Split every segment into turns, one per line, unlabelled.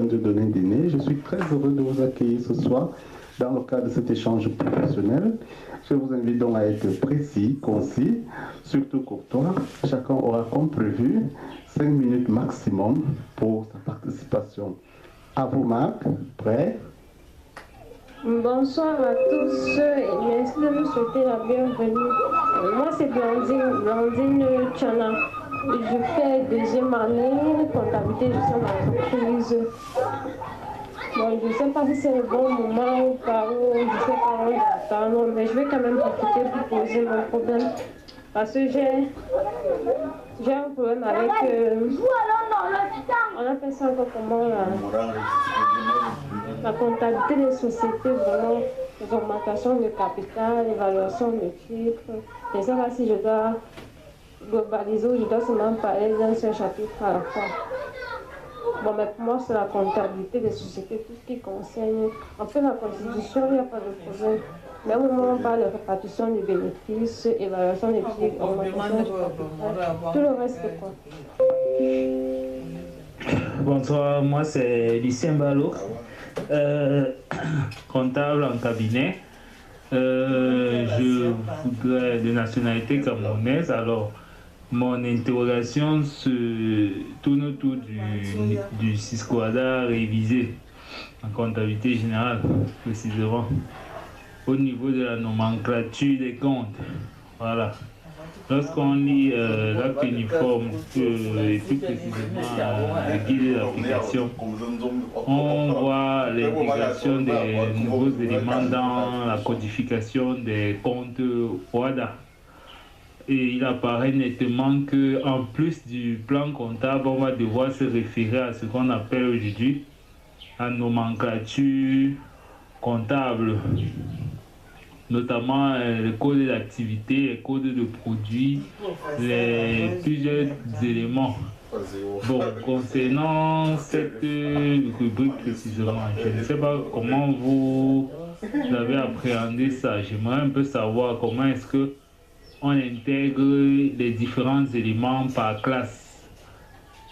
Antoine Dieudonné Diné. Je suis très heureux de vous accueillir ce soir dans le cadre de cet échange professionnel. Je vous invite donc à être précis, concis, surtout courtois. Chacun aura comme prévu 5 minutes maximum pour sa participation. À vous, Marc. Prêt?
Bonsoir à tous et merci de nous souhaiter la bienvenue. Moi c'est Blandine Tchana. Je fais deuxième année de comptabilité gestion d'entreprise. Bon, je ne sais pas si c'est le bon moment ou pas, ou je ne sais pas où j'attends, mais je vais quand même profiter pour poser mon problème. Parce que j'ai un problème avec... on appelle ça encore comment la comptabilité des sociétés, vraiment, les augmentations de capital, l'évaluation de chiffres. Je ne sais pas si je dois globaliser ou je dois seulement parler d'un seul chapitre à la fois. Bon, mais pour moi, c'est la comptabilité des sociétés, tout ce qui concerne. En fait, la constitution, il n'y a pas de problème. Mais au moment où on parle de répartition des bénéfices, évaluation des chiffres, augmentation du capital, tout le reste, c'est quoi?
Bonsoir, moi c'est Lucien Ballot, comptable en cabinet. Je voudrais de nationalité camerounaise. Alors, mon interrogation se tourne autour du Sisquada révisé en comptabilité générale, précisément, au niveau de la nomenclature des comptes. Voilà. Lorsqu'on lit l'acte uniforme, et plus précisément le guide d'application, on voit l'intégration des nouveaux éléments dans la codification des comptes OADA. Et il apparaît nettement qu'en plus du plan comptable, on va devoir se référer à ce qu'on appelle aujourd'hui la nomenclature comptable, notamment le code d'activité, les codes de produits, plusieurs éléments. Bon, concernant cette rubrique précisément, je ne sais pas comment vous avez appréhendé ça. J'aimerais un peu savoir comment est-ce qu'on intègre les différents éléments par classe.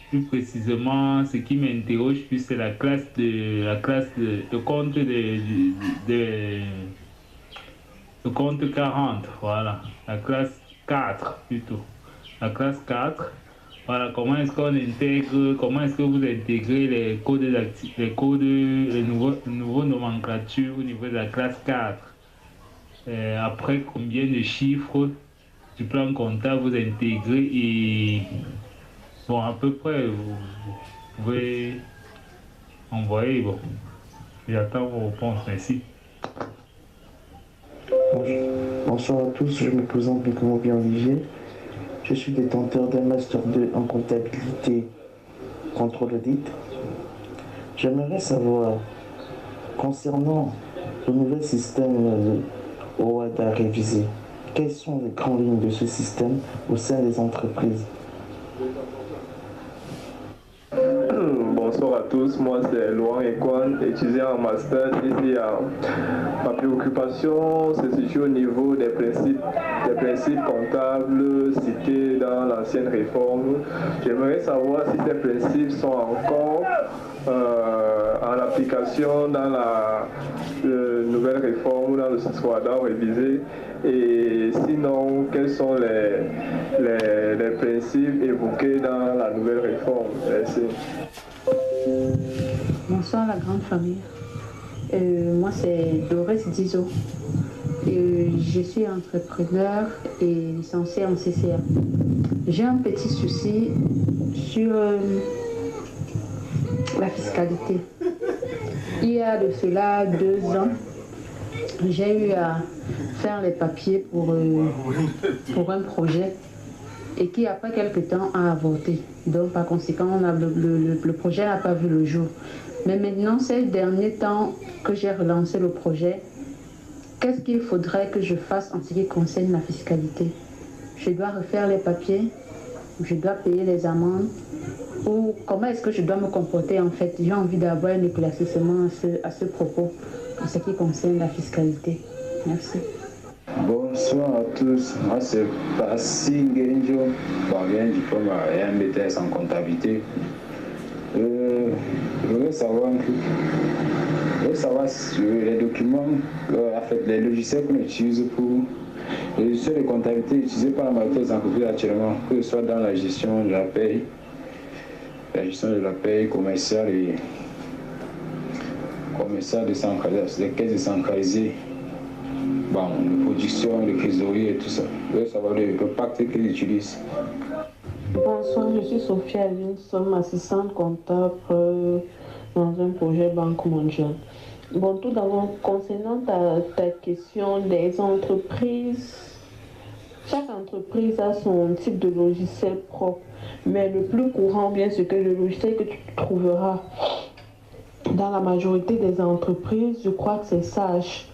Plus précisément, ce qui m'interroge plus, c'est la classe de compte le compte 40, voilà, la classe 4 plutôt, la classe 4, voilà, comment est-ce qu'on intègre, comment est-ce que vous intégrez les codes les nouveaux nomenclatures au niveau de la classe 4, après combien de chiffres du plan comptable vous intégrez et, bon, à peu près, vous pouvez envoyer, bon, j'attends vos réponses, merci.
Bonsoir à tous, je me présente Nicolas Olivier. Je suis détenteur d'un Master 2 en comptabilité contrôle audit. J'aimerais savoir, concernant le nouvel système OADA révisé, quelles sont les grandes lignes de ce système au sein des entreprises?
Bonsoir à tous, moi c'est Laurent Ekwan, étudiant en master ici. Ma préoccupation se situe au niveau des principes comptables cités dans l'ancienne réforme. J'aimerais savoir si ces principes sont encore en application dans la nouvelle réforme, dans le Sisquada révisé, et sinon quels sont les principes évoqués dans la nouvelle réforme. Merci.
Bonsoir la grande famille. Moi c'est Doris Dizo. Je suis entrepreneur et licenciée en CCA. J'ai un petit souci sur la fiscalité. Il y a de cela 2 ans, j'ai eu à faire les papiers pour un projet et qui après quelques temps a avorté. Donc par conséquent, le projet n'a pas vu le jour. Mais maintenant, ces derniers temps que j'ai relancé le projet, qu'est-ce qu'il faudrait que je fasse en ce qui concerne la fiscalité? Je dois refaire les papiers, je dois payer les amendes, ou comment est-ce que je dois me comporter en fait? J'ai envie d'avoir un éclaircissement à ce propos en ce qui concerne la fiscalité. Merci.
Bonsoir à tous, moi c'est Passi Genjo, j'ai un diplôme et un BTS en comptabilité. Je voudrais savoir un truc. Je voudrais savoir sur les documents, en fait, les logiciels qu'on utilise pour les logiciels de comptabilité utilisés par la majorité des entreprises actuellement, que ce soit dans la gestion de la paie, commerciale et décentralisée, les caisses décentralisées, bon, de production, de trésorerie et tout ça. Je voudrais savoir l'impact qu'ils utilisent.
Bonsoir, je suis Sophie Aline, assistante comptable dans un projet Banque mondiale. Bon, tout d'abord, concernant ta question des entreprises, chaque entreprise a son type de logiciel propre, mais le plus courant, bien c'est que le logiciel que tu trouveras dans la majorité des entreprises, je crois que c'est Sage.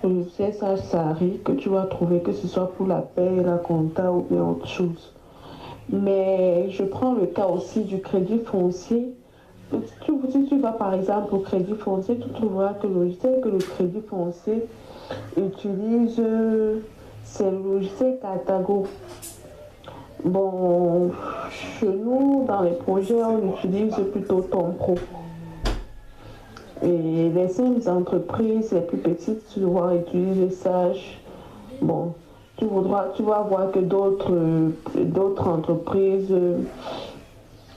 Le logiciel Sage Sari que tu vas trouver, que ce soit pour la paie, la compta ou bien autre chose. Mais je prends le cas aussi du crédit foncier. Si tu vas par exemple au crédit foncier, tu trouveras que le logiciel que le crédit foncier utilise, c'est le logiciel Cartago. Bon, chez nous, dans les projets, on utilise plutôt Tompro. Et les simples entreprises, les plus petites, tu vas utiliser Sage. Bon, tu vas voir que d'autres entreprises,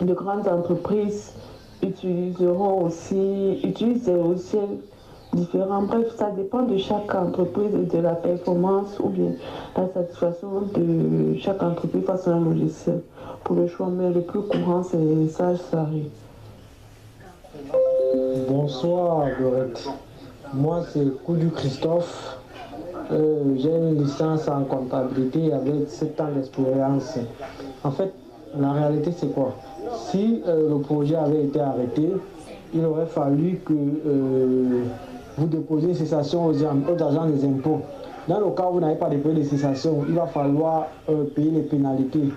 de grandes entreprises, utilisent des logiciels différents. Bref, ça dépend de chaque entreprise et de la performance ou bien la satisfaction de chaque entreprise face à un logiciel. Pour le choix, mais le plus courant, c'est Sage Sari.
Bonsoir, Dorette. Moi, c'est Koudu Christophe. J'ai une licence en comptabilité avec 7 ans d'expérience. En fait, la réalité, c'est quoi? Si le projet avait été arrêté, il aurait fallu que vous déposiez une cessation aux agents des impôts. Dans le cas où vous n'avez pas déposé de cessation, il va falloir payer les pénalités.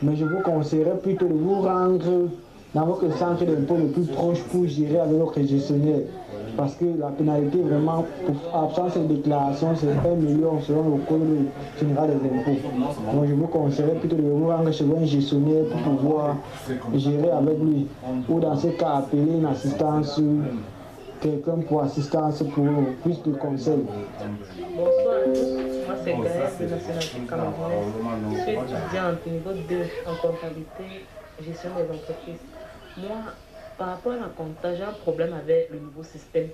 Mais je vous conseillerais plutôt de vous rendre dans votre centre d'impôt le plus proche pour gérer avec votre gestionnaire. Parce que la pénalité, vraiment, pour absence de déclaration, c'est 1 million selon le code général des impôts. Donc je vous conseillerais plutôt de vous rendre chez un gestionnaire pour pouvoir gérer avec lui. Ou dans ce cas, appeler une assistance, quelqu'un pour assistance pour plus de conseils.
Bonsoir à tous, moi c'est Gaël de nationalité camerounaise. Je suis étudiante au niveau 2 en comptabilité, gestion des entreprises. Moi, par rapport à la compta, j'ai un problème avec le nouveau système.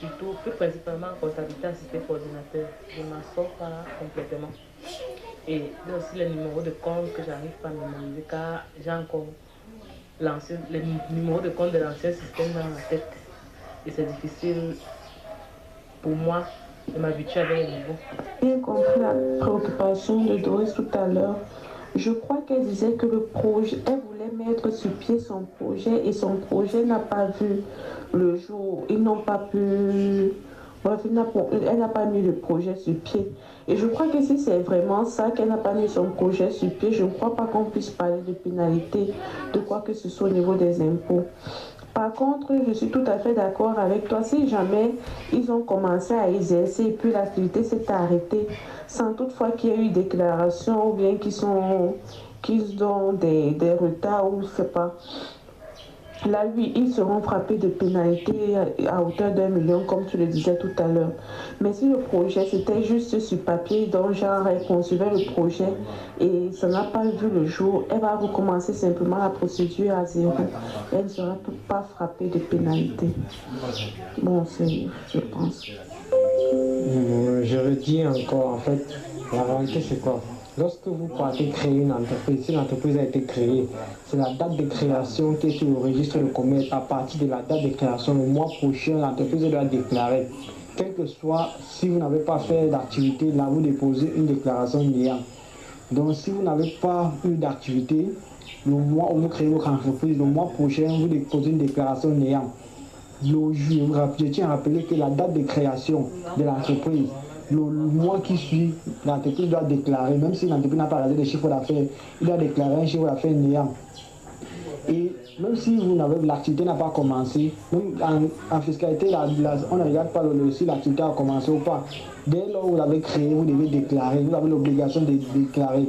Surtout, plus principalement en comptabilité assistée par ordinateur. Je ne m'en sors pas complètement. Et il y a aussi les numéros de compte que j'arrive pas à mémoriser car j'ai encore les numéros de compte de l'ancien système dans la tête. Et c'est difficile pour moi de m'habituer avec les nouveaux.
J'ai compris la préoccupation de Doris tout à l'heure. Je crois qu'elle disait que le projet, elle voulait mettre sur pied son projet et son projet n'a pas vu le jour. Ils n'ont pas pu... Bref, elle n'a pas mis le projet sur pied. Et je crois que si c'est vraiment ça, qu'elle n'a pas mis son projet sur pied, je ne crois pas qu'on puisse parler de pénalité, de quoi que ce soit au niveau des impôts. Par contre, je suis tout à fait d'accord avec toi. Si jamais ils ont commencé à exercer et puis l'activité s'est arrêtée, sans toutefois qu'il y ait eu déclaration ou bien qu'ils ont des retards ou je ne sais pas. Là, oui, ils seront frappés de pénalités à hauteur d'1 million, comme tu le disais tout à l'heure. Mais si le projet, c'était juste sur papier, donc genre, elle concevait le projet et ça n'a pas vu le jour, elle va recommencer simplement la procédure à zéro. Elle ne sera pas frappée de pénalités. Bon, je pense.
Je le dis encore, en fait, la réalité, c'est quoi? Lorsque vous partez créer une entreprise, si l'entreprise a été créée, c'est la date de création qui est sur le registre de commerce. À partir de la date de création, le mois prochain, l'entreprise doit déclarer. Quel que soit, si vous n'avez pas fait d'activité, là vous déposez une déclaration néant. Donc si vous n'avez pas eu d'activité, le mois où vous créez votre entreprise, le mois prochain, vous déposez une déclaration néant. Je tiens à rappeler que la date de création de l'entreprise, le mois qui suit, l'entreprise doit déclarer, même si l'entreprise n'a pas regardé les chiffres d'affaires, il doit déclarer un chiffre d'affaires néant. Et même si l'activité n'a pas commencé, même en fiscalité, on ne regarde pas si l'activité a commencé ou pas. Dès lors où vous l'avez créé, vous devez déclarer, vous avez l'obligation de déclarer.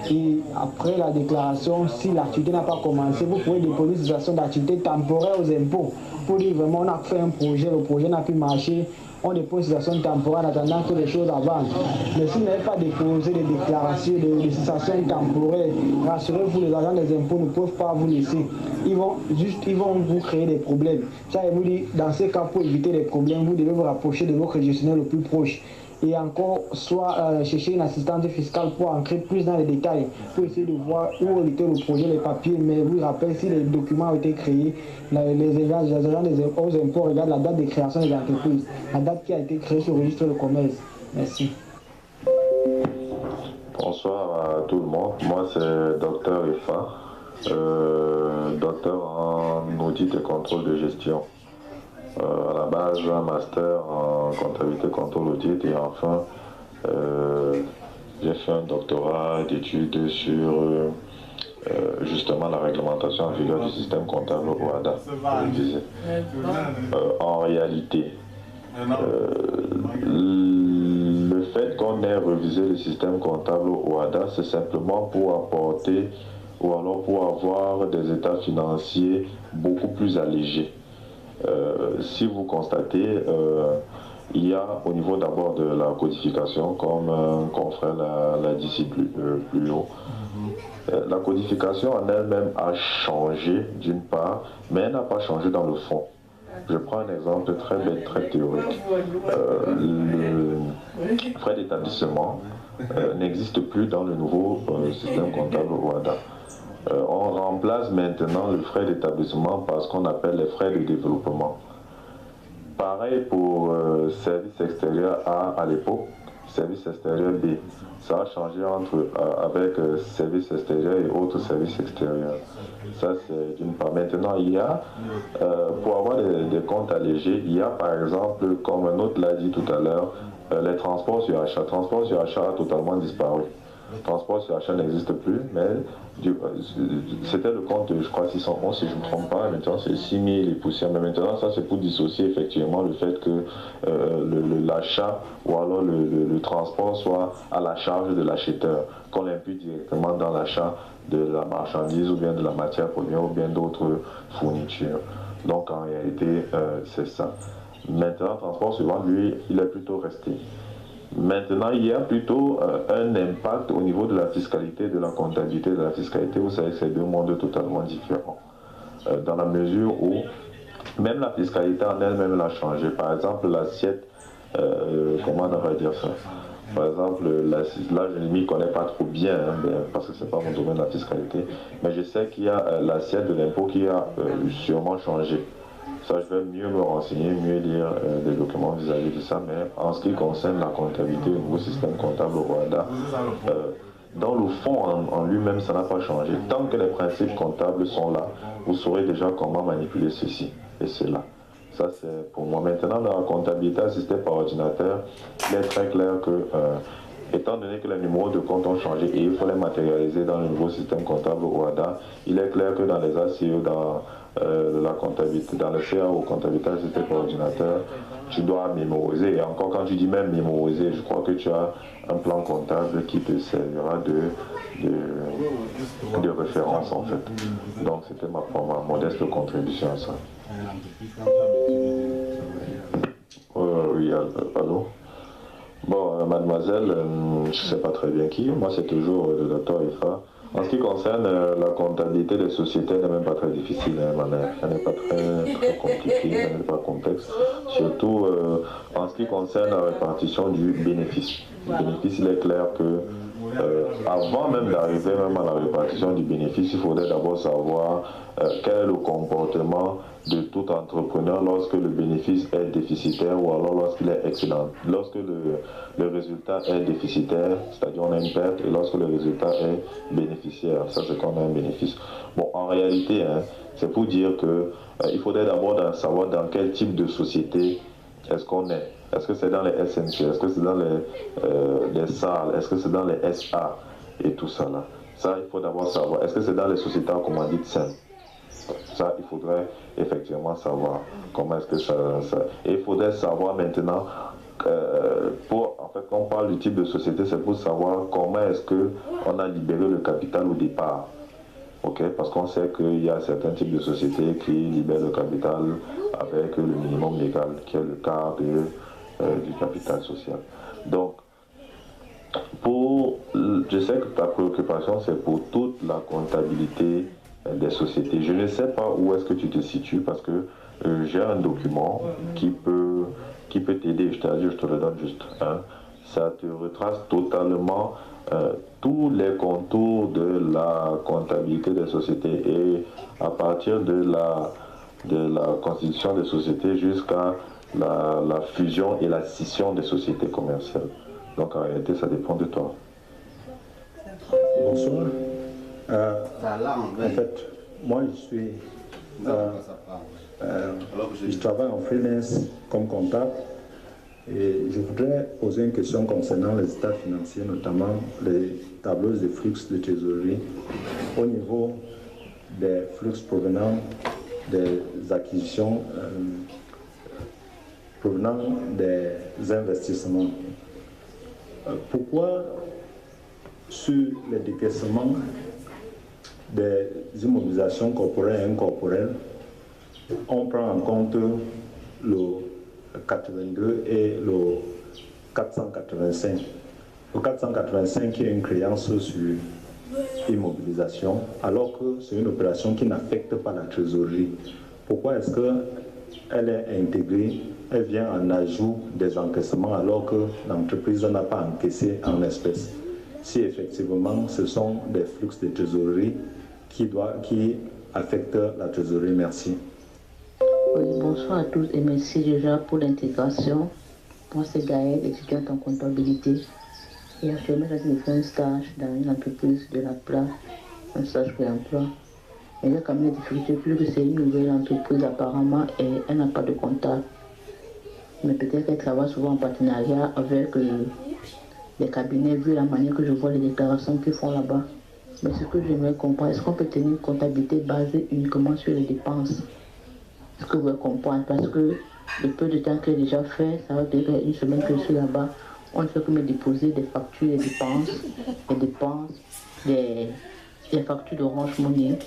Et après la déclaration, si l'activité n'a pas commencé, vous pouvez déposer une situation d'activité temporaire aux impôts pour dire vraiment on a fait un projet, le projet n'a pu marcher, on dépose une situation temporaire en attendant que les choses avancent. Mais si vous n'avez pas déposé de déclaration, de situation temporaire, rassurez-vous, les agents des impôts ne peuvent pas vous laisser. Ils vont vous créer des problèmes. Ça, je vous dis, dans ces cas, pour éviter les problèmes, vous devez vous rapprocher de votre gestionnaire le plus proche. Et encore, soit chercher une assistante fiscale pour entrer plus dans les détails, pour essayer de voir où était le projet, les papiers. Mais vous rappelez, si les documents ont été créés, les agents des impôts regardent la date de création des entreprises, la date qui a été créée sur le registre de commerce. Merci.
Bonsoir à tout le monde. Moi, c'est Dr Efa, docteur en audit et contrôle de gestion. À la base, un master en comptabilité, contrôle, audit et enfin, j'ai fait un doctorat d'études sur justement la réglementation en vigueur du système comptable OHADA. En réalité, le fait qu'on ait révisé le système comptable OHADA, c'est simplement pour apporter ou alors pour avoir des états financiers beaucoup plus allégés. Si vous constatez, il y a au niveau d'abord de la codification, comme un confrère l'a dit ici plus haut, la codification en elle-même a changé d'une part, mais elle n'a pas changé dans le fond. Je prends un exemple très bête, très théorique. Le frais d'établissement n'existe plus dans le nouveau système comptable OHADA. On remplace maintenant le frais d'établissement par ce qu'on appelle les frais de développement. Pareil pour service extérieur A à l'époque, service extérieur B. Ça a changé avec service extérieur et autres services extérieurs. Ça, c'est d'une part. Maintenant, il y a, pour avoir des comptes allégés, il y a par exemple, comme un autre l'a dit tout à l'heure, les transports sur achat. Transport sur achat a totalement disparu. Transport sur achat n'existe plus, mais c'était le compte, je crois, 611, si je ne me trompe pas. Maintenant, c'est 6000 et poussières. Mais maintenant, ça, c'est pour dissocier effectivement le fait que l'achat ou alors le transport soit à la charge de l'acheteur, qu'on l'impute directement dans l'achat de la marchandise ou bien de la matière première ou bien d'autres fournitures. Donc, en réalité, c'est ça. Maintenant, le transport suivant, lui, il est plutôt resté. Maintenant, il y a plutôt un impact au niveau de la fiscalité, de la comptabilité, de la fiscalité. Vous savez que c'est deux mondes totalement différents. Dans la mesure où même la fiscalité en elle-même a changé. Par exemple, l'assiette, comment on va dire ça? Par exemple, là, je ne m'y connais pas trop bien, parce que ce n'est pas mon domaine de la fiscalité, mais je sais qu'il y a l'assiette de l'impôt qui a sûrement changé. Ça, je vais mieux me renseigner, mieux lire des documents vis-à-vis de ça, mais en ce qui concerne la comptabilité, le nouveau système comptable au Rwanda, dans le fond en lui-même, ça n'a pas changé. Tant que les principes comptables sont là, vous saurez déjà comment manipuler ceci et cela. Ça, c'est pour moi. Maintenant, dans la comptabilité assistée par ordinateur, il est très clair que, étant donné que les numéros de compte ont changé et il faut les matérialiser dans le nouveau système comptable OHADA, il est clair que dans les ACE, dans la comptabilité, dans le CAO, comptabilité assistée par ordinateur, tu dois mémoriser. Et encore, quand tu dis même mémoriser, je crois que tu as un plan comptable qui te servira de référence en fait. Donc, c'était ma modeste contribution à ça. Oui, allô? Bon, mademoiselle, je ne sais pas très bien qui, moi c'est toujours le docteur Efa. En ce qui concerne la comptabilité des sociétés, elle n'est même pas très difficile, elle n'est pas très compliquée, elle n'est pas complexe. Surtout en ce qui concerne la répartition du bénéfice. Le bénéfice, il est clair que avant même d'arriver même à la répartition du bénéfice, il faudrait d'abord savoir quel est le comportement de tout entrepreneur lorsque le bénéfice est déficitaire ou alors lorsqu'il est excellent. Lorsque le résultat est déficitaire, c'est-à-dire on a une perte, et lorsque le résultat est bénéficiaire, ça c'est qu'on a un bénéfice. Bon, en réalité, c'est pour dire que il faudrait d'abord savoir dans quel type de société est-ce qu'on est. Est-ce que c'est dans les SNC, est-ce que c'est dans les SAL, est-ce que c'est dans les SA et tout ça là. Ça, il faut d'abord savoir. Est-ce que c'est dans les sociétés en commandite simple? Ça, il faudrait effectivement savoir comment est-ce que ça... Et il faudrait savoir maintenant en fait, quand on parle du type de société, c'est pour savoir comment est-ce qu'on a libéré le capital au départ. Okay, parce qu'on sait qu'il y a certains types de sociétés qui libèrent le capital avec le minimum légal, qui est le quart du capital social. Donc, je sais que ta préoccupation, c'est pour toute la comptabilité des sociétés. Je ne sais pas où est-ce que tu te situes, parce que j'ai un document qui peut t'aider. Je te le donne juste. Hein. Ça te retrace totalement tous les contours de la comptabilité des sociétés, et à partir de la constitution des sociétés jusqu'à la fusion et la scission des sociétés commerciales. Donc en réalité, ça dépend de toi.
Bonsoir. En fait, moi je travaille en freelance comme comptable. Et je voudrais poser une question concernant les états financiers, notamment les tableaux de flux de trésorerie au niveau des flux provenant des acquisitions, provenant des investissements. Pourquoi sur les décaissements des immobilisations corporelles et incorporelles, on prend en compte le 82 et le 485. Le 485 qui est une créance sur immobilisation, alors que c'est une opération qui n'affecte pas la trésorerie. Pourquoi est-ce qu'elle est intégrée, elle vient en ajout des encaissements alors que l'entreprise n'a pas encaissé en espèces? Si effectivement ce sont des flux de trésorerie qui affectent la trésorerie. Merci.
Oui, bonsoir à tous et merci déjà pour l'intégration. Moi, c'est Gaëlle, étudiante en comptabilité. Et actuellement, j'ai fait un stage dans une entreprise de la place, un stage pré-emploi. Mais il y a quand même des difficultés, plus que c'est une nouvelle entreprise apparemment et elle n'a pas de comptable. Mais peut-être qu'elle travaille souvent en partenariat avec les cabinets, vu la manière que je vois les déclarations qu'ils font là-bas. Mais ce que j'aimerais comprendre, est-ce qu'on peut tenir une comptabilité basée uniquement sur les dépenses? Ce que vous pouvez comprendre, parce que le peu de temps que j'ai déjà fait, ça va durer une semaine que je suis là-bas, on ne fait que me déposer des factures, des factures d'Orange Money.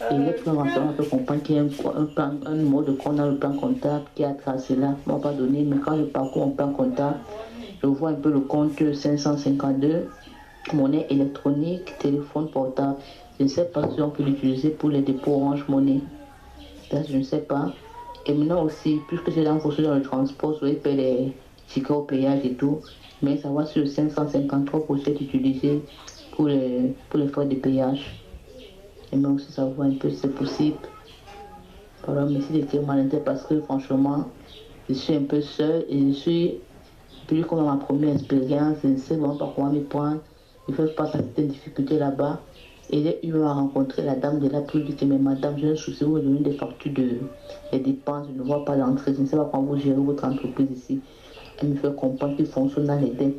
Et les plans renseignements, on peut comprendre qu'il y a un numéro de compte dans le plan comptable qui a tracé là, on ne va pas donner, mais quand je parcours en plan comptable, je vois un peu le compte 552, monnaie électronique, téléphone portable. Je ne sais pas si on peut l'utiliser pour les dépôts Orange Money. Là, je ne sais pas. Et maintenant aussi, puisque j'ai renforcé dans le transport, je vais payer les tickets au péage et tout, mais savoir si le 553 peut être utilisé pour les frais de péage. Et même aussi savoir un peu si c'est possible. Pardon, merci d'être malinterprété parce que franchement, je suis un peu seule et je suis plus comme ma première expérience, je ne sais vraiment pas comment m'y prendre. Je fais face à certaines difficultés là-bas. Et j'ai eu à rencontrer la dame de la plus dit, mais madame, j'ai un souci, vous me donnez des factures des dépenses, je ne vois pas l'entrée, je ne sais pas comment vous gérez votre entreprise ici. Elle me fait comprendre qu'il fonctionne dans les dettes.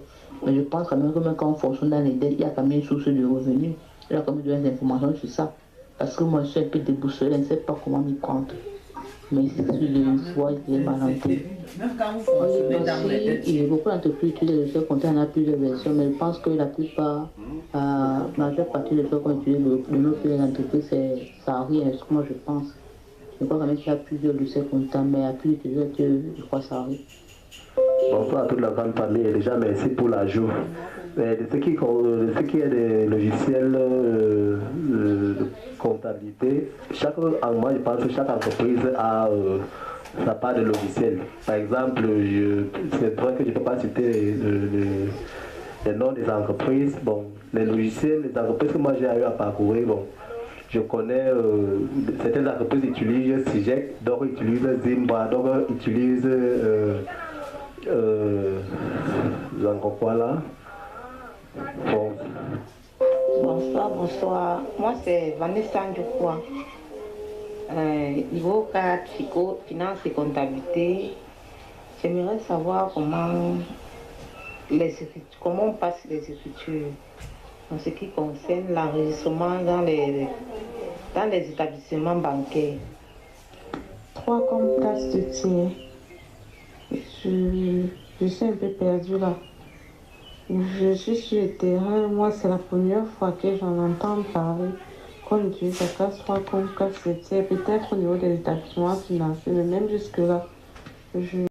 Mais je pense quand même que même quand on fonctionne dans les dettes, il y a quand même une source de revenus. Elle a quand même donné des informations sur ça. Parce que moi je suis un peu déboussolée, je ne sais pas comment m'y prendre. Mais si je le vois, il est malentendu.
Même quand vous fonctionnez dans les dettes.
Il y a beaucoup d'entreprises qui utilisent le logiciel comptable, on a plusieurs versions, mais je pense que la plupart, la majeure partie des choses qu'on utilise de nos pays d'entreprise, ça arrive, ce que moi je pense. Je crois quand même qu'il y a plusieurs logiciels comptables, mais il y a plus d'utilisateurs, je crois que ça arrive.
Bonsoir à toute la grande famille et déjà merci pour l'ajout. De ce qui est des logiciels de comptabilité, moi je pense que chaque entreprise a sa part de logiciels. Par exemple, c'est vrai que je ne peux pas citer les noms des entreprises. Bon, les logiciels, les entreprises que moi j'ai eu à parcourir, bon, je connais certaines entreprises utilisent Sijek, d'autres utilisent Zimbra, d'autres utilisent quoi là. Bon.
Bonsoir. Moi c'est Vanessa Ndjoukwa. Niveau 4, psycho, finance et comptabilité. J'aimerais savoir comment on passe les écritures en ce qui concerne l'enregistrement dans les établissements bancaires.
3 comme place de tiers. Je suis un peu perdue là. Je suis sur le terrain, moi c'est la première fois que j'en entends parler. Qu'on utilise la classe 3 comme classe 7, peut-être au niveau des établissements financiers, mais même jusque-là, je